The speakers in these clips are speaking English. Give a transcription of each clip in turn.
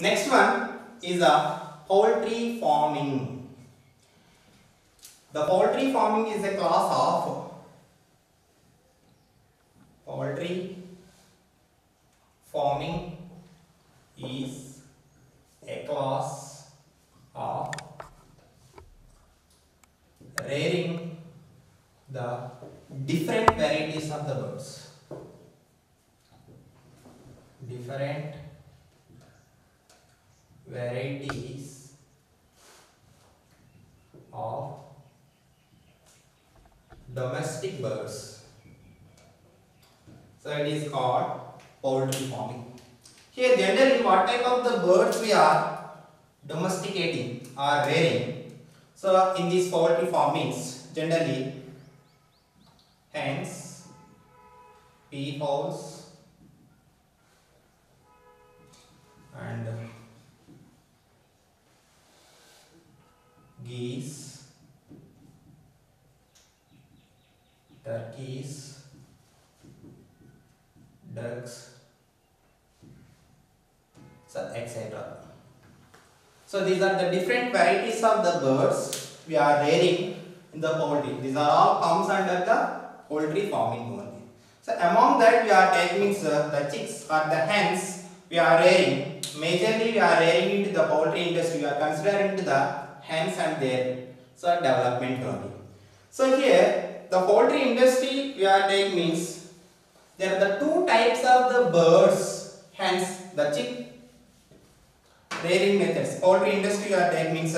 Next one is a poultry farming. The poultry farming is a class of poultry farming is a class of rearing the different varieties of the birds. Different varieties of domestic birds. So it is called poultry farming. Here generally what type of the birds we are domesticating or rearing. So in these poultry farmings generally hens, peafowls and geese, turkeys, ducks, so etc. So these are the different varieties of the birds we are rearing in the poultry. These are all comes under the poultry farming only. So among that we are taking the chicks or the hens we are rearing. Majorly we are rearing into the poultry industry. We are considering into the hens and their development only. So here the poultry industry we are taking means there are the two types of the birds, hence the chick rearing methods. Poultry industry we are taking means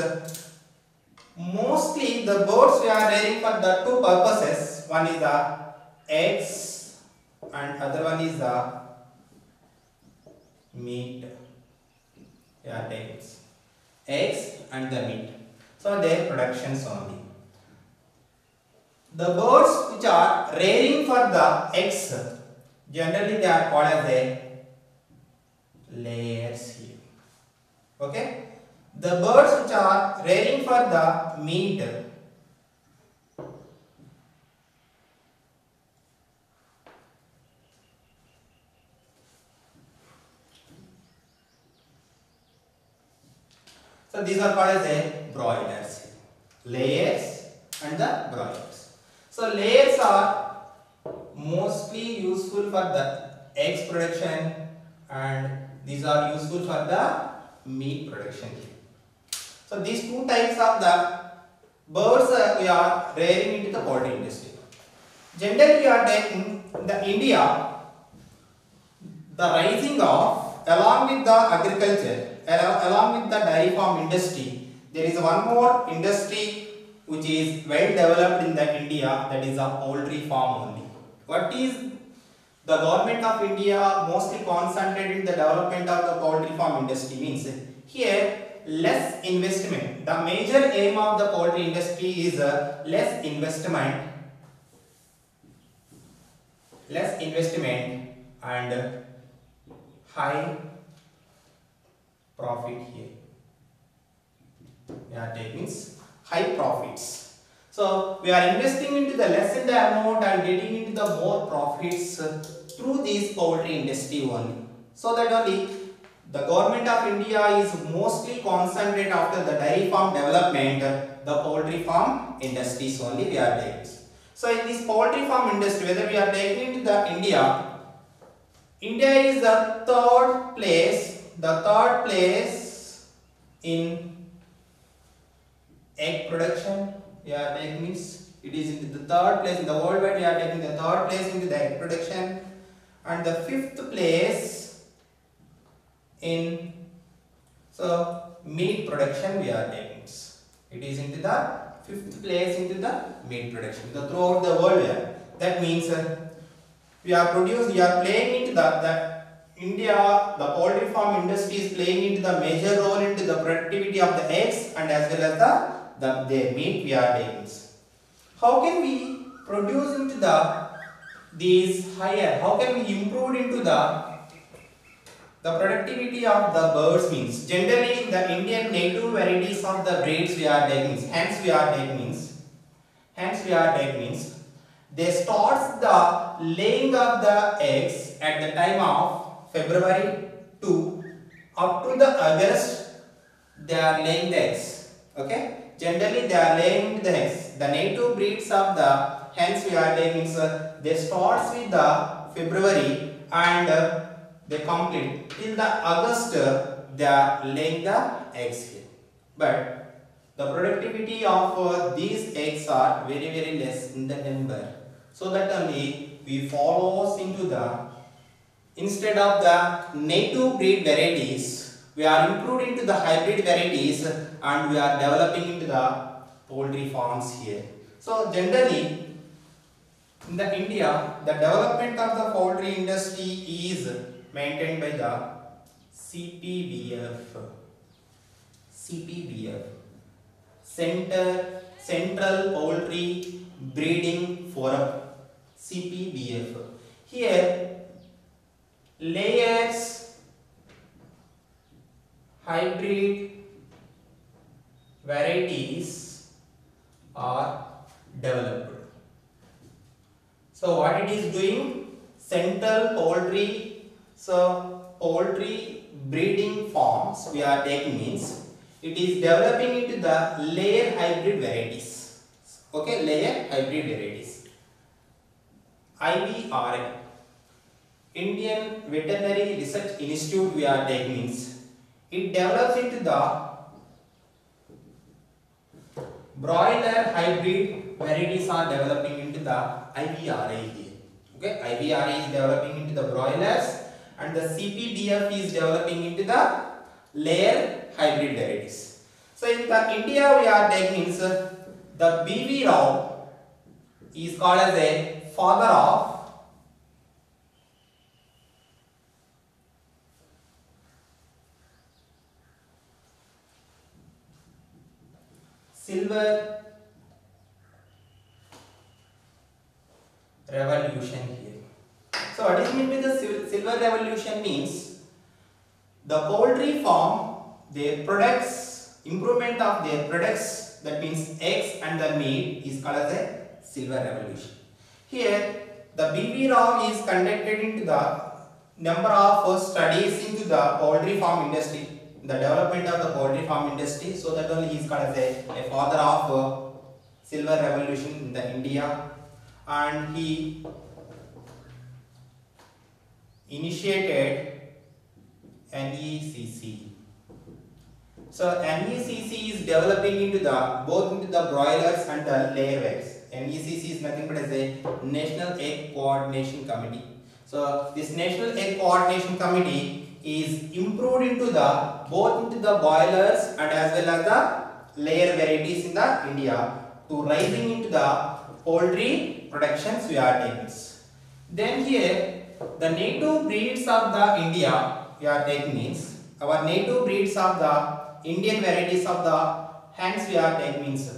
mostly the birds we are rearing for the two purposes. One is the eggs and other one is the meat. We are taking eggs and the meat. So their productions only. The birds which are rearing for the eggs, generally they are called as a layers here. Okay. The birds which are rearing for the meat, so these are called as a broilers, layers and the broilers. So layers are mostly useful for the eggs production and these are useful for the meat production. So these two types of the birds we are rearing into the poultry industry. Generally we are taking the India, the rising of along with the agriculture, along with the dairy farm industry, there is one more industry which is well developed in the India, that is a poultry farm only. What is the government of India mostly concentrated in the development of the poultry farm industry means here less investment. The major aim of the poultry industry is less investment and high profit here. We are taking high profits. So we are investing into the less in the amount and getting into the more profits through this poultry industry only. So that only the government of India is mostly concentrated after the dairy farm development, the poultry farm industries only we are taking. So in this poultry farm industry, whether we are taking into the India is the third place in egg production. We are taking means it is in the third place in the worldwide. We are taking the third place into the egg production and the fifth place in meat production we are taking. It is into the fifth place into the meat production throughout the world. That means we are playing into the India, the poultry farm industry is playing into the major role into the productivity of the eggs and as well as the meat we are taking. How can we produce into these higher? How can we improve into the productivity of the birds means generally the Indian native varieties of the breeds we are taking hence we are taking means they starts the laying of the eggs at the time of February to up to the August they are laying the eggs. Okay, generally they are laying the eggs. The native breeds of the hens we are taking, they starts with the February and they complete till the August. They are laying the eggs here, but the productivity of these eggs are very less in the number. So that only we follow into the, instead of the native breed varieties, we are improved into the hybrid varieties and we are developing into the poultry farms here. So generally in the India, the development of the poultry industry is maintained by the CPBF. CPBF, Central Poultry Breeding Forum. CPBF. Here layers, hybrid varieties are developed. So what it is doing? Central Poultry, so poultry breeding farms we are taking means it is developing into the layer hybrid varieties. Okay, layer hybrid varieties. IVRA, Indian Veterinary Research Institute we are taking means it develops into the broiler hybrid varieties are developing into the IVRA here. Okay, IVRA is developing into the broilers and the CPBF is developing into the layer hybrid varieties. So in the India we are taking means the B.V. Rao is called as a father of silver revolution here. So what is meant by the silver revolution means the poultry farm, their products, improvement of their products, that means eggs and the meat is called as a silver revolution. Here the B.V. Rao is conducted into the number of studies into the poultry farm industry, the development of the poultry farm industry, so that only he is called as a father of silver revolution in the India, and he initiated NECC. So NECC is developing into the both into the broilers and the layer eggs. NECC is nothing but as a National Egg Coordination Committee. So this National Egg Coordination Committee is improved into the both into the boilers and as well as the layer varieties in the India to rising into the poultry productions we are taking. Then here the native breeds of the India we are taking means our native breeds of the Indian varieties of the hens we are taking means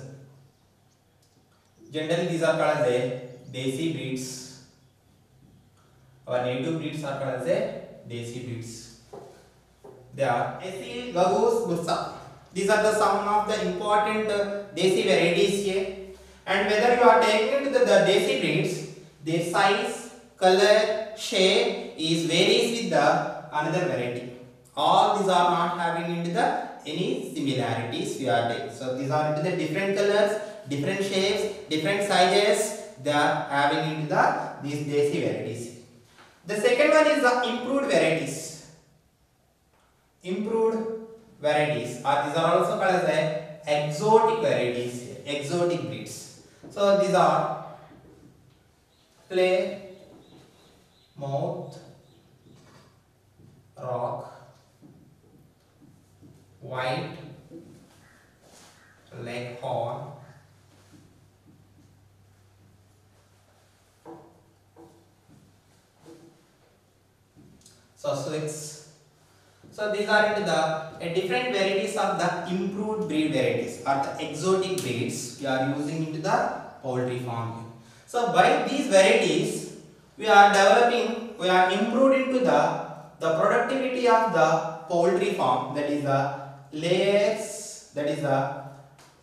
generally these are called as a desi breeds. Our native breeds are called as a desi breeds. They are Desi, Gagus, Bursa. These are the some of the important desi varieties here. And whether you are taking into the desi breeds, their size, color, shape is varies with the another variety. All these are not having into the any similarities we are taking. So these are into the different colors, different shapes, different sizes. They are having into the these desi varieties. The second one is the improved varieties. Improved varieties, or these are also called as the exotic varieties here, exotic breeds. So these are Plymouth Rock, White Leghorn, Sussex. So these are into the different varieties of the improved breed varieties or the exotic breeds we are using into the poultry farm. So by these varieties we are developing, we are improved into the productivity of the poultry farm, that is the layers, that is the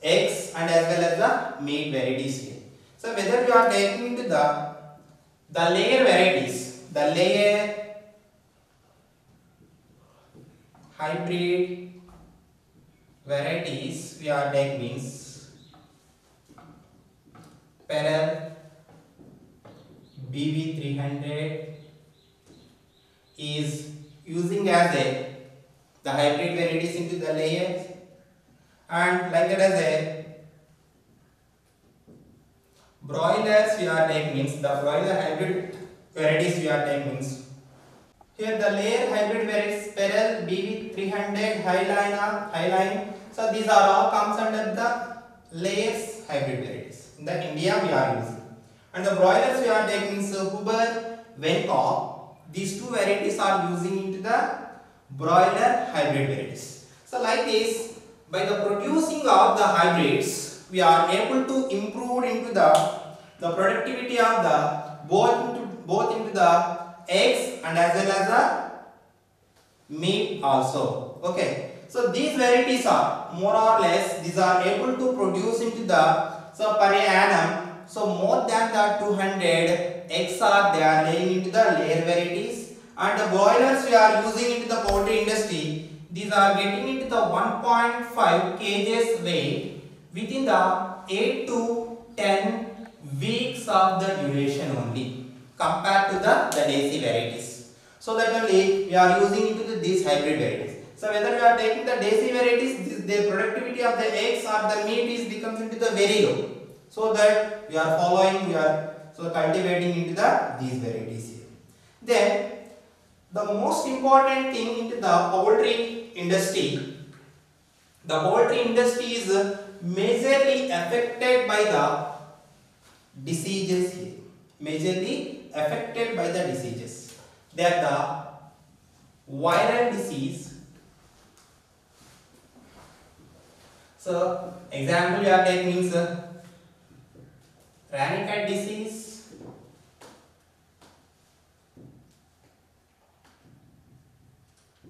eggs and as well as the meat varieties here. So whether you are taking into the layer varieties, the layer hybrid varieties we are taking means Pearl BV300 is using as a the hybrid varieties into the layers, and like that as a broilers we are taking means the broiler hybrid varieties we are taking means here the layer hybrid varieties Pearl BV300 Highline. So these are all comes under the layers hybrid varieties. In the India we are using, and the broilers we are taking means Huber Vencock. These two varieties are using into the broiler hybrid varieties. So like this, by the producing of the hybrids, we are able to improve into the productivity of the both into the eggs and as well as the meat also. Okay. So these varieties are more or less these are able to produce into the so per annum so more than the 200 eggs are they are laying into the layer varieties, and the broilers we are using into the poultry industry, these are getting into the 1.5 kgs weight within the 8 to 10 weeks of the duration only compared to the desi varieties. So that only we are using into these hybrid varieties. So whether we are taking the desi varieties, the productivity of the eggs or the meat is becomes into the very low. So that we are following, we are so cultivating into these varieties here. Then the most important thing into the poultry industry, the poultry industry is majorly affected by the diseases here. Majorly affected by the diseases. They are the viral disease. So example we are taking means Rannicate disease,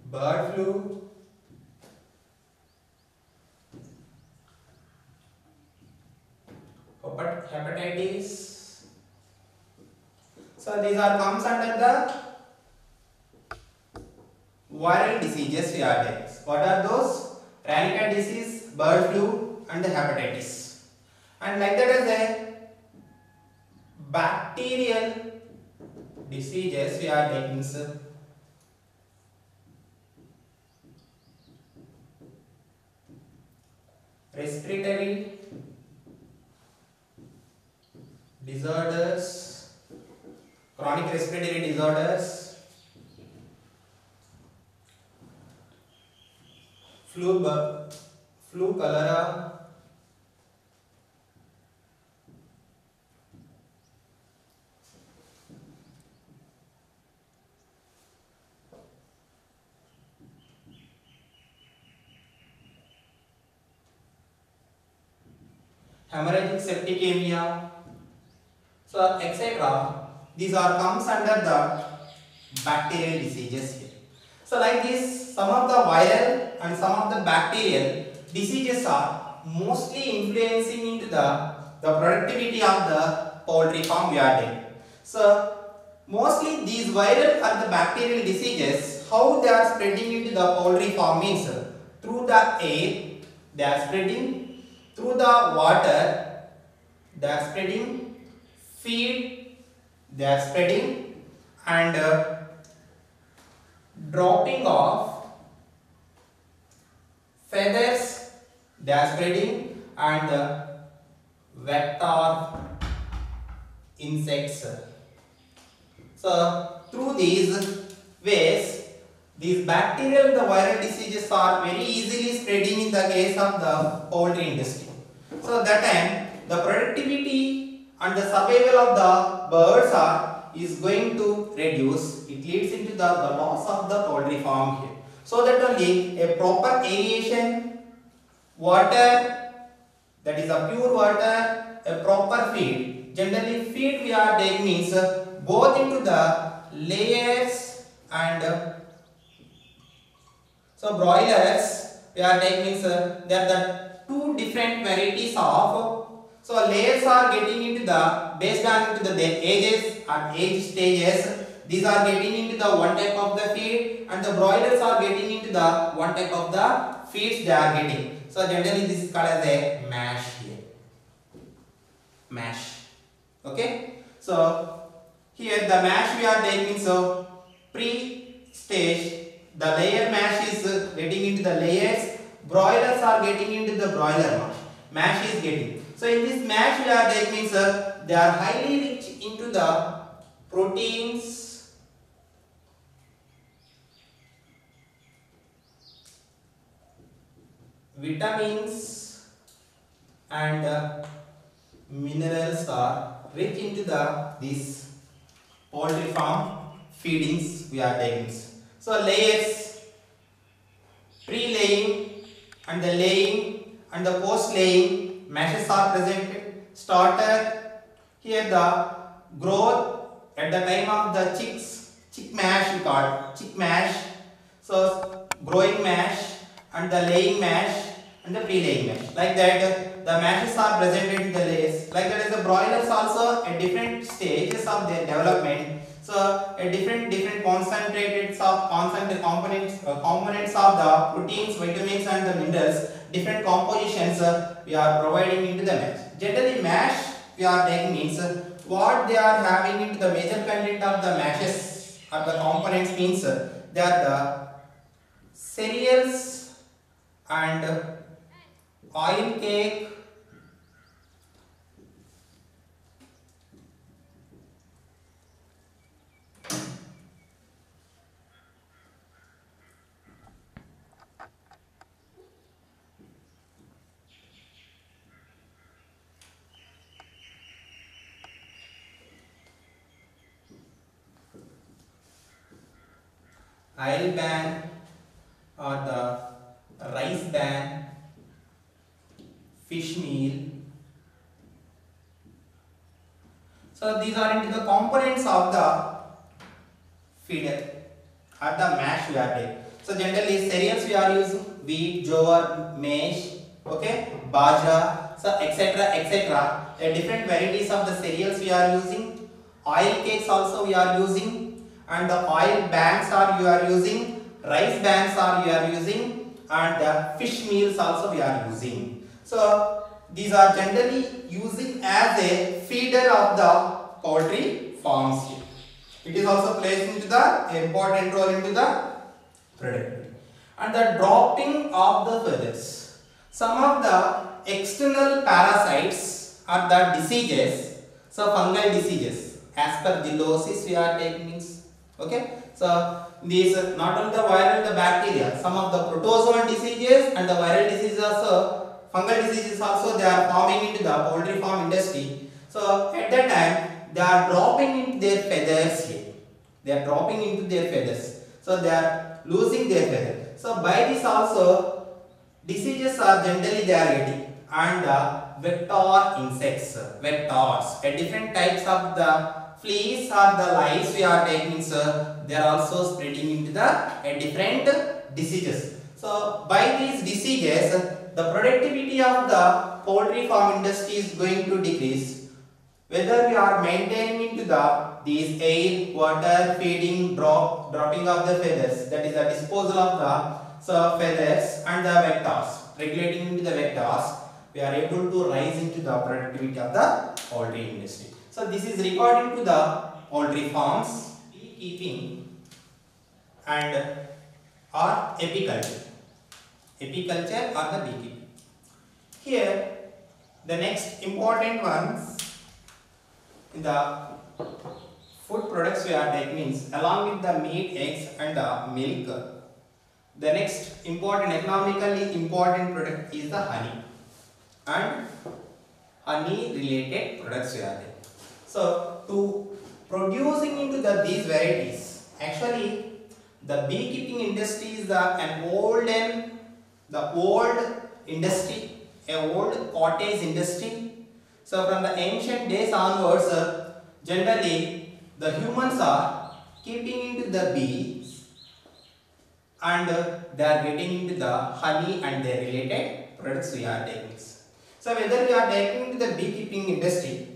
bird flu, hepatitis. So these are comes under the viral diseases we are taking. What are those? Rannicate disease, bird flu and hepatitis. And like that as a bacterial diseases we are taking respiratory disorders, chronic respiratory disorders, flu, cholera, hemorrhagic septicemia, so etc. These are comes under the bacterial diseases here. So like this, some of the viral and some of the bacterial diseases are mostly influencing into the productivity of the poultry farm we are doing. So mostly these viral and the bacterial diseases, how they are spreading into the poultry farm means through the air, they are spreading through the water, they are spreading feed, they are spreading, and dropping of feathers they are spreading, and vector insects. So through these ways, these bacterial and the viral diseases are very easily spreading in the case of the poultry industry. So that time the productivity and the survival of the birds is going to reduce. It leads into the loss of the poultry farm here. So that only a proper aeration, water, that is a pure water, a proper feed. Generally feed we are taking means both into the layers and so broilers we are taking means there are the two different varieties of. So layers are getting into the based on into their ages and age stages. These are getting into the one type of the feed, and the broilers are getting into the one type of the feeds they are getting. So generally this is called as a mash here. Mash. Okay. So here the mash we are taking, so pre-stage the layer mash is getting into the layers, broilers are getting into the broiler mash. Mash is getting. So in this mash we are taking, sir, they are highly rich into the proteins, vitamins and minerals are rich into the this poultry farm feedings we are taking. So layers, pre-laying and the laying and the post-laying mashes are presented. Starter, here the growth at the time of the chicks, chick mash we call chick mash. So growing mash and the laying mash and the pre-laying mash. Like that the mashes are presented in the layers. Like that is the broilers also at different stages of their development. So a different concentrated components of the proteins, vitamins and the minerals, different compositions we are providing into the mash. Generally mash we are taking means what they are having into the major content of the mashes or the components means they are the cereals and oil cake, oil ban or the rice ban, fish meal. So these are into the components of the feeder or the mash we are taking. So generally cereals we are using wheat, jowar, maize, okay, bajra, so etc. Different varieties of the cereals we are using. Oil cakes also we are using, and the oil banks are you are using, rice banks are you are using, and the fish meals also we are using. So these are generally using as a feeder of the poultry farms here. It is also placed into the important role into the productivity. And the dropping of the feathers. Some of the external parasites are the diseases, so fungal diseases. Aspergillosis we are taking means, okay. So these not only the viral, the bacteria, some of the protozoan diseases and the viral diseases also, fungal diseases also they are forming into the poultry farm industry. So at that time they are dropping into their feathers here. They are dropping into their feathers. So they are losing their feather. So by this also diseases are generally they are getting, and vector insects, vectors, different types of the fleas or the lice we are taking, sir, they are also spreading into the different diseases. So by these diseases the productivity of the poultry farm industry is going to decrease. Whether we are maintaining into the these air, water, feeding, dropping of the feathers, that is the disposal of the feathers and the vectors, regulating into the vectors, we are able to rise into the productivity of the poultry industry. So this is regarding to the poultry farms, beekeeping and or apiculture. Apiculture or the beekeeping. Here the next important ones in the food products we are taking means along with the meat, eggs and the milk, the next important economically important product is the honey and honey related products we are taking. So to producing into these varieties, actually the beekeeping industry is an old industry, an old cottage industry. So from the ancient days onwards, generally the humans are keeping into the bees and they are getting into the honey and their related products we are taking. So whether we are taking into the beekeeping industry,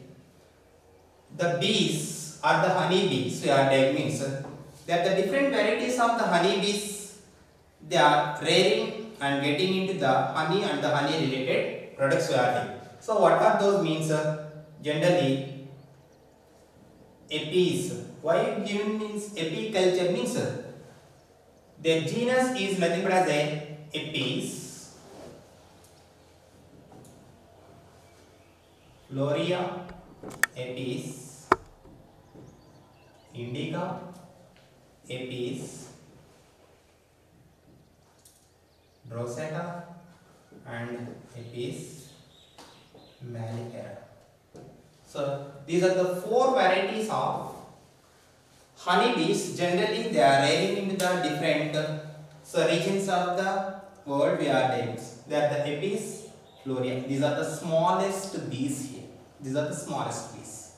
the bees or the honeybees we are taking means that the different varieties of the honeybees, they are rearing and getting into the honey and the honey related products we are taking. So what are those means? Generally apis. Why given means apiculture means their genus is nothing but as a apis, Florea, apis indica, apis rosetta and apis mellifera. So these are the four varieties of honeybees. Generally they are rearing into the different regions of the world we are taking. They are the apis florea. These are the smallest bees here. These are the smallest bees.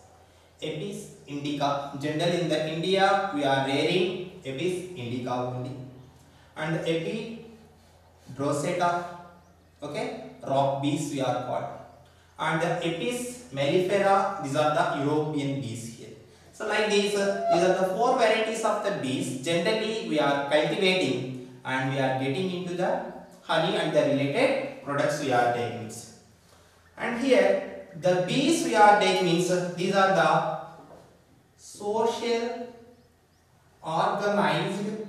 Apis indica. Generally in the India we are rearing apis indica only. And apis rosetta, okay, rock bees we are called. And the apis mellifera, these are the European bees here. So like these are the four varieties of the bees. Generally we are cultivating and we are getting into the honey and the related products we are taking. And here the bees we are taking means these are the social organized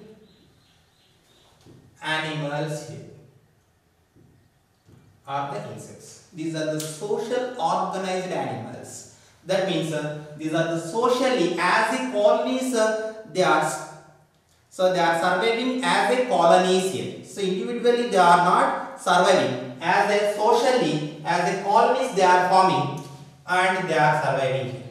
animals here, are the insects. These are the social organized animals. That means these are the socially as a colonies they are surviving as a colonies here. So individually they are not surviving, as a socially as a colonies they are forming and they are surviving here.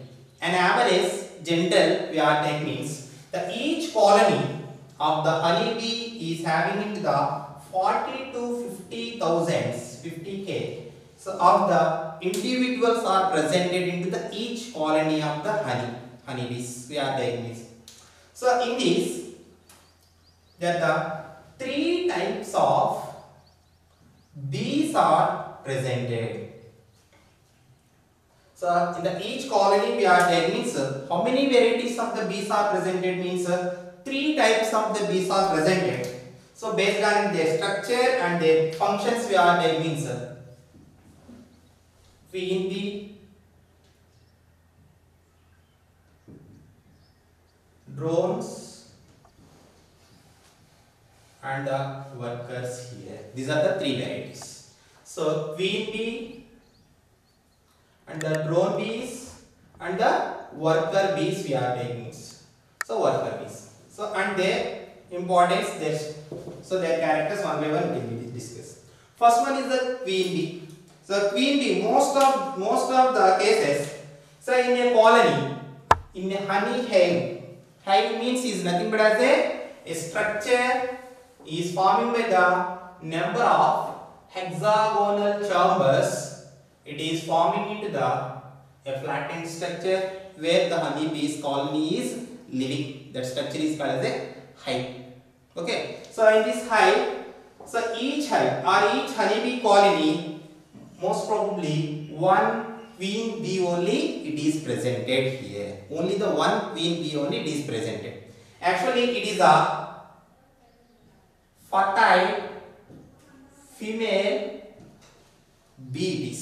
An average general we are taking means that each colony of the honeybee is having into the 40 to 50k. So of the individuals are presented into the each colony of the honeybees we are taking this. So in this there are the three types of bees are presented. So in the each colony we are taking means how many varieties of the bees are presented means three types of the bees are presented. So based on their structure and their functions we are taking means queen bee, drones and the workers here. These are the three varieties. So queen bee and the drone bees and the worker bees we are taking. So worker bees. So and their importance, their characters one by one will be discussed. First one is the queen bee. So queen bee, most of the cases, so in a colony, in a honey hive means is nothing but as a structure is forming by the number of hexagonal chambers. It is forming into a flattened structure where the honeybee's colony is living. That structure is called as a hive. Okay. So in this hive, so each hive or each honeybee colony, most probably one queen bee only it is presented here. Only the one queen bee only it is presented. Actually it is a fertile female bee.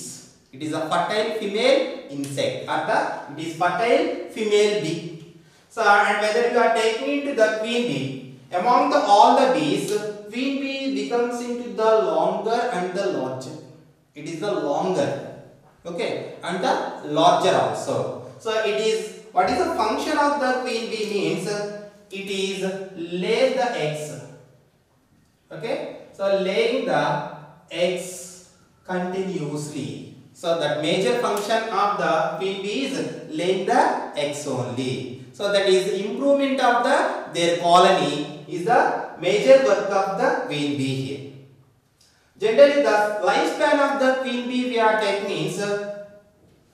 It is a fertile female insect or it is fertile female bee. So and whether you are taking into the queen bee, among all the bees, queen bee becomes into the longer and the larger. It is the longer, okay, and the larger also. So it is, what is the function of the queen bee means it is lay the eggs, okay. So laying the eggs continuously. So that major function of the queen bee is laying the eggs only. So that is improvement of their colony is the major work of the queen bee here. Generally the lifespan of the queen bee we are taking means an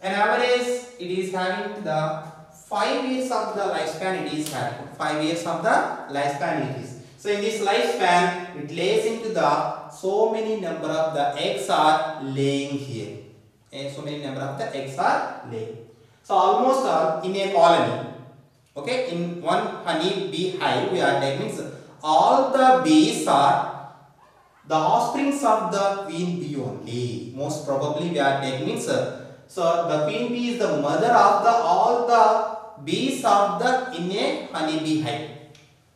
average it is having the 5 years of the lifespan it is having. 5 years of the lifespan it is. So in this lifespan it lays into the so many number of the eggs are laying here. And so many number of the eggs are laying. So almost all in a colony Okay, in one honey bee hive we are taking means all the bees are the offsprings of the queen bee only. Most probably we are taking means so the queen bee is the mother of the all the bees of the in a honey bee hive.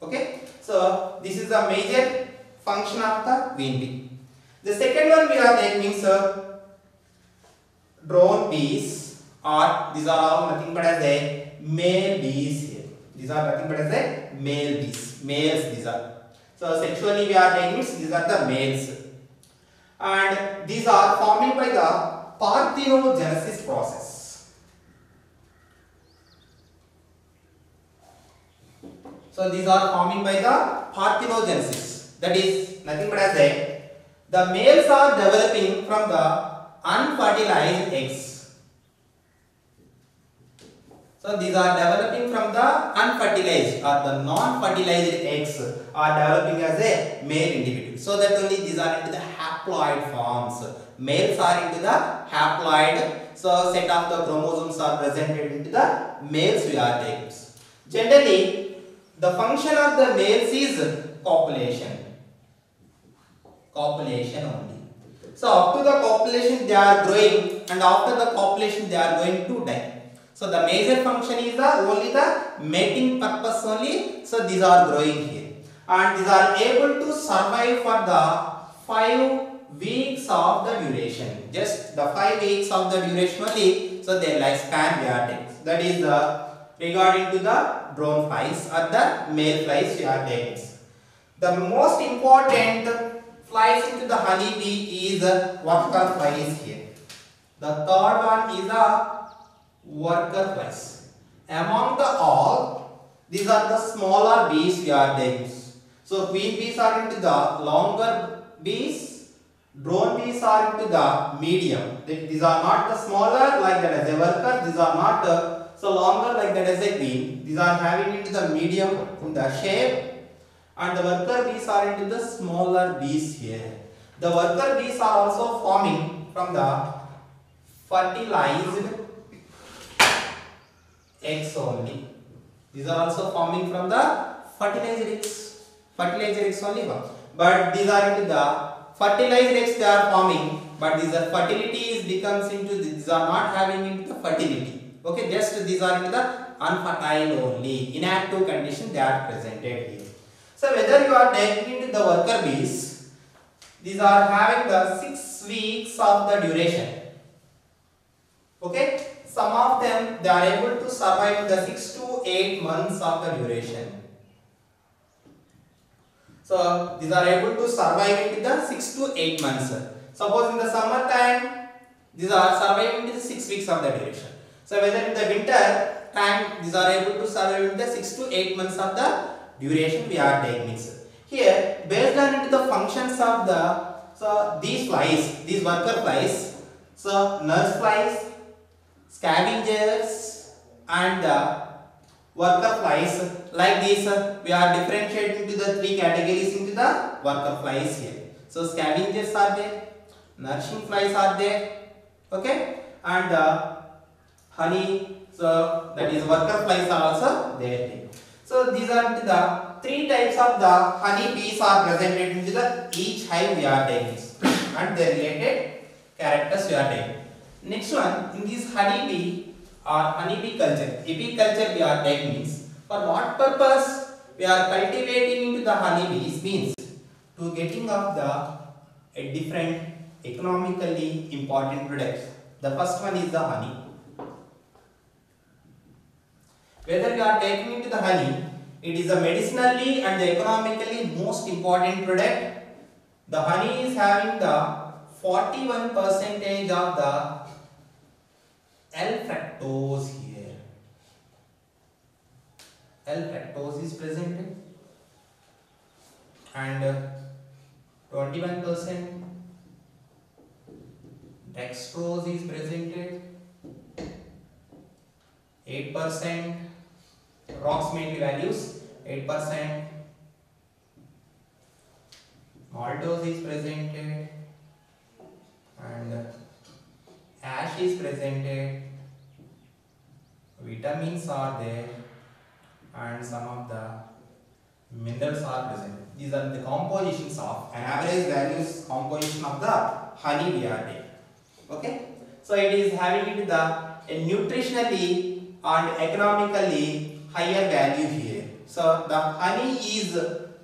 Okay, so this is the major function of the queen bee. The second one we are taking means drone bees, or these are all nothing but as a male bees here. These are nothing but as a male bees, males these are. So sexually we are taking means these are the males, and these are forming by the parthenogenesis process. So these are forming by the parthenogenesis, that is nothing but as a the males are developing from the unfertilized eggs. So these are developing from the unfertilized or the non-fertilized eggs are developing as a male individual. So that only these are into the haploid forms. Males are into the haploid. So set of the chromosomes are presented into the males we are taking. Generally, the function of the males is copulation. Copulation only. So up to the copulation they are growing, and after the copulation they are going to die. So the major function is the only the mating purpose only. So these are growing here, and these are able to survive for the 5 weeks of the duration. Just the 5 weeks of the duration only. So their lifespan we are taking. That is regarding to the drone flies or the male flies we are taking. The most important flies into the honey bee is worker flies here. The third one is the worker flies. Among the all, these are the smaller bees we are taking. So queen bees are into the longer bees, drone bees are into the medium. These are not the smaller like that as a worker. These are not so longer like that as a queen. These are having into the medium in the shape. And the worker bees are into the smaller bees here. The worker bees are also forming from the fertilized eggs only. These are also forming from the fertilized eggs. Fertilized eggs only. But these are into the fertilized eggs they are forming. But these are fertility is becomes into these are not having into the fertility. Okay, just these are into the unfertile only. Inactive condition they are presented here. So whether you are taking into the worker bees, these are having the 6 weeks of the duration. Okay, some of them they are able to survive the 6 to 8 months of the duration. So these are able to survive into the 6 to 8 months. Suppose in the summer time, these are surviving into the 6 weeks of the duration. So whether in the winter time, these are able to survive in the 6 to 8 months of the duration we are taking. Here, based on into the functions of the these flies, these worker flies, so nurse flies, scavengers, and worker flies, like this we are differentiating into the 3 categories into the worker flies here. So scavengers are there, nourishing flies are there, okay, and honey, so that is worker flies are also there. So these are the 3 types of the honey bees are presented into the each hive we are taking, and their related characters we are taking. Next one, in this honey bee or honey bee culture, apiculture we are taking means for what purpose we are cultivating into the honey bees means to getting of the different economically important products. The first one is the honey. Whether you are taking into the honey, it is a medicinally and the economically most important product. The honey is having the 41% of the L-fructose here. L-fructose is presented, and 21% dextrose is presented, 8% approximately values, 8% maltose is presented, and ash is presented, vitamins are there, and some of the minerals are present. These are the compositions of an average values composition of the honey we are taking. Okay, so it is having the a nutritionally and economically higher value here. So the honey is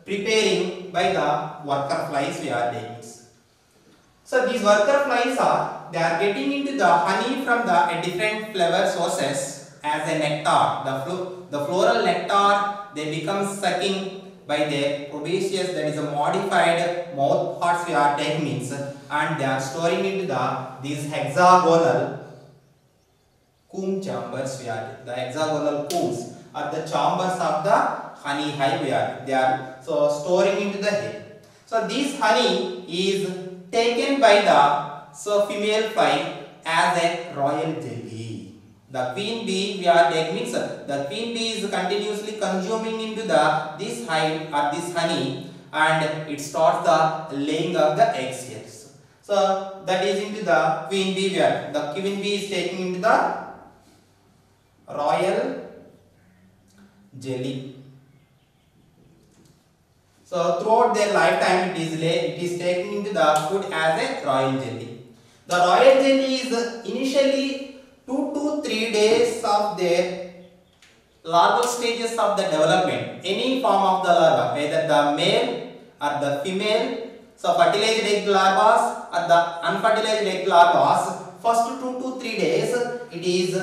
preparing by the worker flies we are taking. So these worker flies they are getting into the honey from the different flavor sources as a nectar. The floral nectar they become sucking by their proboscis, that is a modified mouth parts we are taking means, and they are storing into these hexagonal comb chambers we are. The hexagonal combs are the chambers of the honey hive they are so storing into the hive. So this honey is taken by the female fly as a royal jelly. The queen bee we are taking means the queen bee is continuously consuming into this hive or this honey, and it starts the laying of the eggs here. So that is into the queen bee where the queen bee is taking into the royal jelly. So throughout their lifetime it is taken into the food as a royal jelly. The royal jelly is initially 2 to 3 days of their larval stages of the development. Any form of the larva, whether the male or the female, so fertilized egg larvas or the unfertilized egg larvas, first 2 to 3 days it is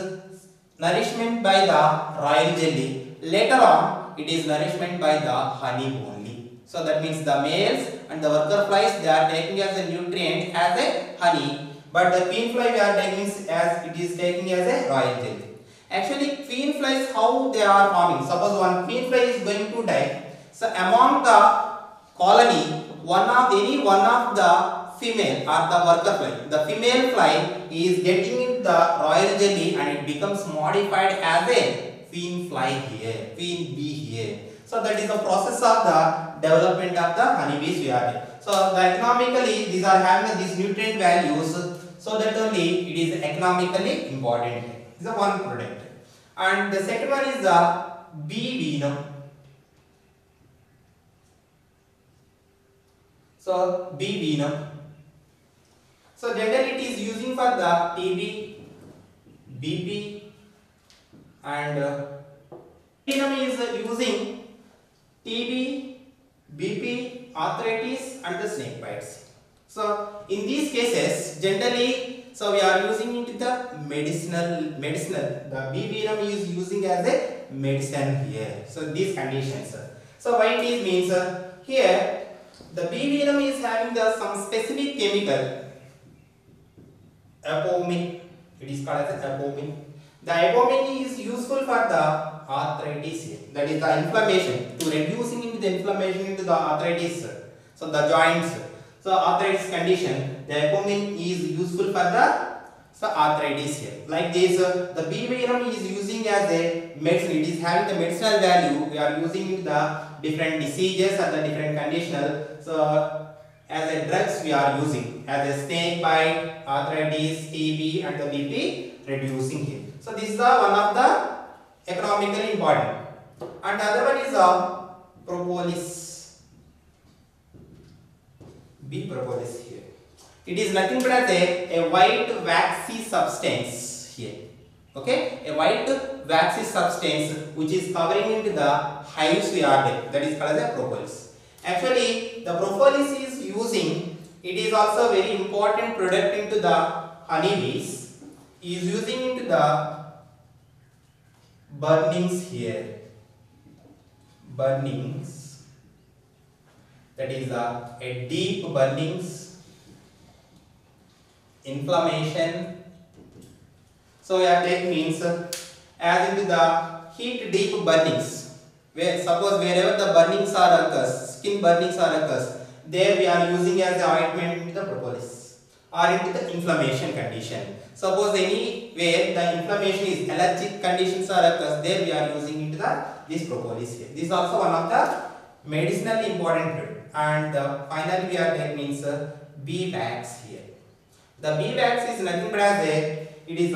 nourishment by the royal jelly. Later on it is nourishment by the honey only. So that means the males and the worker flies they are taking as a nutrient as a honey, but the queen fly we are taking as it is taking as a royal jelly. Actually queen flies how they are forming. Suppose one queen fly is going to die. So among the colony one of the female or the worker fly, the female fly is getting the royal jelly and it becomes modified as a queen fly here, queen bee here. So that is the process of the development of the honeybees we are. So the economically these are having these nutrient values, so that only it is economically important. This is the one product. And the second one is the bee venom. So bee venom. So generally it is using for the TB, BP, and venom is using TB, BP, arthritis and the snake bites. So in these cases generally so we are using into the medicinal the bee venom is using as a medicine here. So these conditions. So why it is means here the bee venom is having some specific chemical apomine. It is called as apomine. The apomine is useful for the arthritis here, that is the inflammation, to reducing into the inflammation into the arthritis, so the joints, so arthritis condition, the apomine is useful for the arthritis here. Like this the bee venom is using as a medicine, it is having the medicinal value, we are using into the different diseases and the different conditional, so as a drugs we are using as a snake bite, arthritis, TB and the BP reducing here. So this is one of the economically important, and the other one is propolis, bee propolis here. It is nothing but as a white waxy substance here. Okay, a white waxy substance which is covering into the hives we are there, that is called as a propolis. Actually the propolis is using, it is also very important product into the honeybees, is using into the burnings here, burnings, that is a deep burnings, inflammation. So we are taking means as into the heat deep burnings, where suppose wherever the burnings are occurs, skin burnings are occurs, there we are using as the ointment into the propolis, or into the inflammation condition. Suppose anywhere the inflammation is allergic conditions are occurs, there we are using into this propolis here. This is also one of the medicinally important product. And finally we are taking means bee wax here. The bee wax is nothing but as it is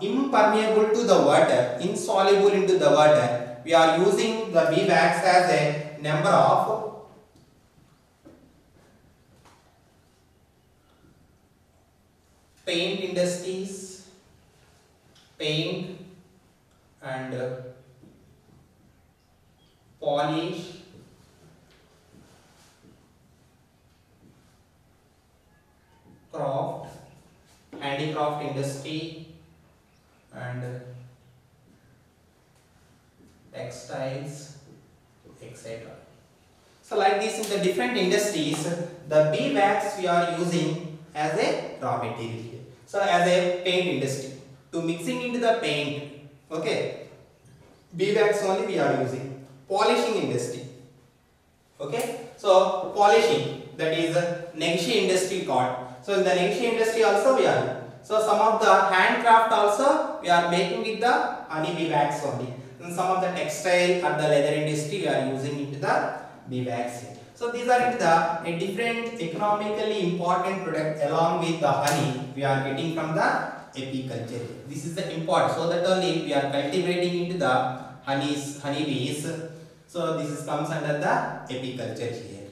impermeable to the water, insoluble into the water, we are using the bee wax as a number of paint industries, paint and polish, craft, handicraft industry and textiles, etc. So like this, in the different industries, the bee wax we are using as a raw material here. So as a paint industry, to mixing into the paint, okay, bee wax only we are using. Polishing industry, okay, so polishing, that is negotiation industry called. So in the negotiation industry also we are. So some of the handcraft also we are making with the honey bee wax only. And some of the textile or the leather industry we are using into the bee wax here. So these are into the a different economically important product along with the honey we are getting from the apiculture. This is the important, so that only we are cultivating into the honey bees. So this is comes under the apiculture here.